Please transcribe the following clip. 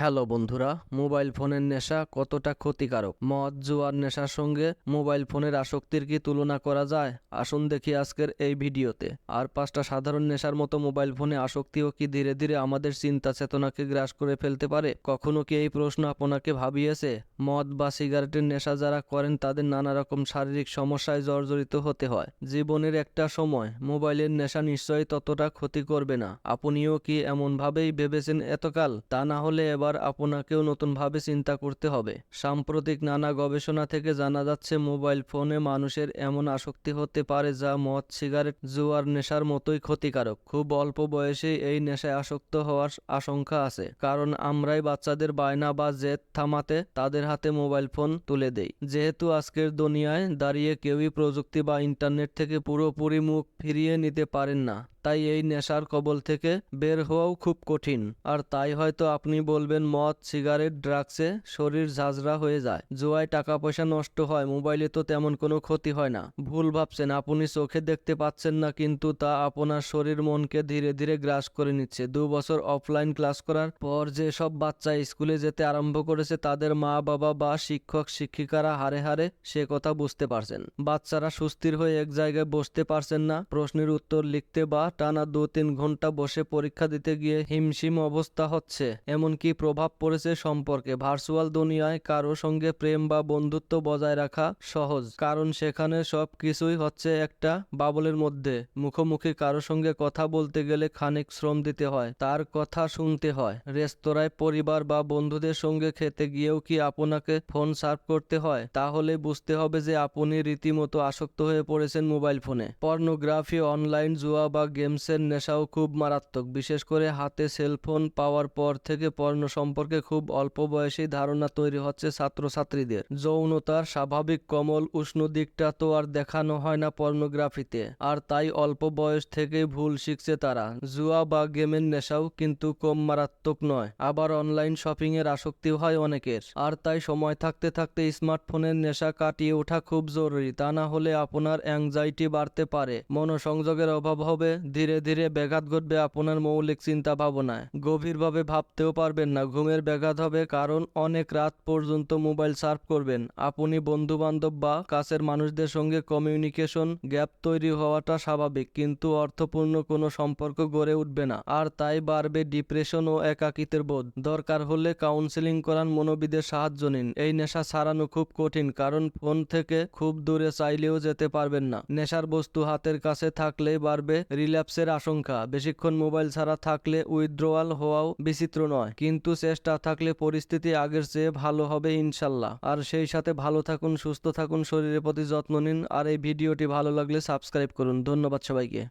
Hello বন্ধুরা, mobile ফোনের নেশা কতটা ক্ষতিকারক? মদ জুয়ার নেশার সঙ্গে মোবাইল ফোনের আসক্তির কি তুলনা করা যায়? আসুন দেখি আজকের এই ভিডিওতে। আর 5টা সাধারণ নেশার মতো মোবাইল ফোনে আসক্তিও কি ধীরে ধীরে আমাদের চিন্তা চেতনাকে গ্রাস করে ফেলতে পারে? কখনো কি এই প্রশ্ন আপনাকে ভাবিয়েছে? মদ বা সিগারেটের নেশা যারা করেন তাদের নানা রকম শারীরিক সমস্যায় জর্জরিত হতে হয়। জীবনের একটা সময় মোবাইলের নেশা নিশ্চয়ই ততটা ক্ষতি করবে না। আপনিও কি এমনভাবেই ভেবেছেন এতকাল? তা না হলে এবার আপনাকেও নতুনভাবে চিন্তা করতে হবে। সাম্প্রতিক নানা গবেষণা থেকে জানা যাচ্ছে মোবাইল ফোনে মানুষের এমন আসক্তি হতে পারে যা মদ সিগারেট জুয়ার নেশার মতোই ক্ষতিকারক। খুব অল্প বয়সেই এই নেশায় আসক্ত হওয়ার আশঙ্কা আছে, কারণ আমরাই বাচ্চাদের বায়না বা জেদ থামাতে তাদের হাতে মোবাইল ফোন তুলে দেই। যেহেতু আজকের দুনিয়ায় দাঁড়িয়ে কেউই প্রযুক্তি বা ইন্টারনেট থেকে পুরোপুরি মুখ ফিরিয়ে নিতে পারেন না, তাই এই নেশার কবল থেকে বের হওয়াও খুব কঠিন। আর তাই হয়তো আপনি বলবেন, মদ সিগারেট ড্রাগসে শরীর ঝাঁঝরা হয়ে যায়, জুয়ায় টাকা পয়সা নষ্ট হয়, মোবাইলে তো তেমন কোনো ক্ষতি হয় না। ভুল ভাবছেন, আপনি চোখে দেখতে পাচ্ছেন না, কিন্তু তা আপনার শরীর মনকে ধীরে ধীরে গ্রাস করে নিচ্ছে। 2 বছর অফলাইন ক্লাস করার পর যে সব বাচ্চা স্কুলে যেতে আরম্ভ করেছে তাদের মা বাবা বা শিক্ষক শিক্ষিকারা হারে হারে সে কথা বুঝতে পারছেন। বাচ্চারা সুস্থির হয়ে এক জায়গায় বসতে পারছেন না, প্রশ্নের উত্তর লিখতে বা টানা 2-3 ঘন্টা বসে পরীক্ষা দিতে গিয়ে হিমশিম অবস্থা হচ্ছে। এমনকি প্রভাব পড়েছে সম্পর্কে। ভার্চুয়াল দুনিয়ায় কারো সঙ্গে প্রেম বা বন্ধুত্ব বজায় রাখা সহজ, কারণ সেখানে সব কিছুই হচ্ছে একটা বাবলের মধ্যে। মুখোমুখি কারো সঙ্গে কথা বলতে গেলে খানিক শ্রম দিতে হয়, তার কথা শুনতে হয়। রেস্তোরাঁয় পরিবার বা বন্ধুদের সঙ্গে খেতে গিয়েও কি আপনাকে ফোন সার্ভ করতে হয়? তাহলে বুঝতে হবে যে আপনি রীতিমতো আসক্ত হয়ে পড়েছেন মোবাইল ফোনে। পর্নোগ্রাফি, অনলাইন জুয়া বা গেমসের নেশাও খুব মারাত্মক। বিশেষ করে হাতে সেলফোন পাওয়ার পর থেকে পর্নো সম্পর্কে খুব অল্প বয়সেই ধারণা তৈরি হচ্ছে ছাত্রছাত্রীদের। যৌনতার স্বাভাবিক কোমল উষ্ণ দিকটা তো আর দেখানো হয় না পর্নোগ্রাফিতে, আর তাই অল্প বয়স থেকেই ভুল শিখছে তারা। জুয়া বা গেমের নেশাও কিন্তু কম মারাত্মক নয়। আবার অনলাইন শপিং এর আসক্তিও হয় অনেকের। আর তাই সময় থাকতে থাকতে স্মার্টফোনের নেশা কাটিয়ে ওঠা খুব জরুরি। তা না হলে আপনার অ্যাংজাইটি বাড়তে পারে, মনোসংযোগের অভাব হবে, ধীরে ধীরে ব্যাঘাত ঘটবে আপনার মৌলিক চিন্তা ভাবনায়। গভীরভাবে ভাবতেও পারবেন না, ঘুমের ব্যাঘাত হবে, কারণ অনেক রাত পর্যন্ত মোবাইল সার্ফ করবেন। আপনি বন্ধু বান্ধব বা কাছের মানুষদের সঙ্গে কমিউনিকেশন গ্যাপ তৈরি হওয়াটা স্বাভাবিক, কিন্তু অর্থপূর্ণ কোনো সম্পর্ক গড়ে উঠবে না। আর তাই বাড়বে ডিপ্রেশন ও একাকিত্বের বোধ। দরকার হলে কাউন্সেলিং করান, মনোবিদের সাহায্য নিন। এই নেশা ছাড়ানো খুব কঠিন, কারণ ফোন থেকে খুব দূরে চাইলেও যেতে পারবেন না। নেশার বস্তু হাতের কাছে থাকলেই বাড়বে রিল্যাপসের আশঙ্কা। বেশিক্ষণ মোবাইল ছাড়া থাকলে উইথড্রয়াল হওয়াও বিচিত্র নয়, কিন্তু চেষ্টা থাকলে পরিস্থিতি আগের চেয়ে ভালো হবে ইনশাল্লাহ। আর সেই সাথে ভালো থাকুন, সুস্থ থাকুন, শরীরের প্রতি যত্ন নিন। আর এই ভিডিওটি ভালো লাগলে সাবস্ক্রাইব করুন। ধন্যবাদ সবাইকে।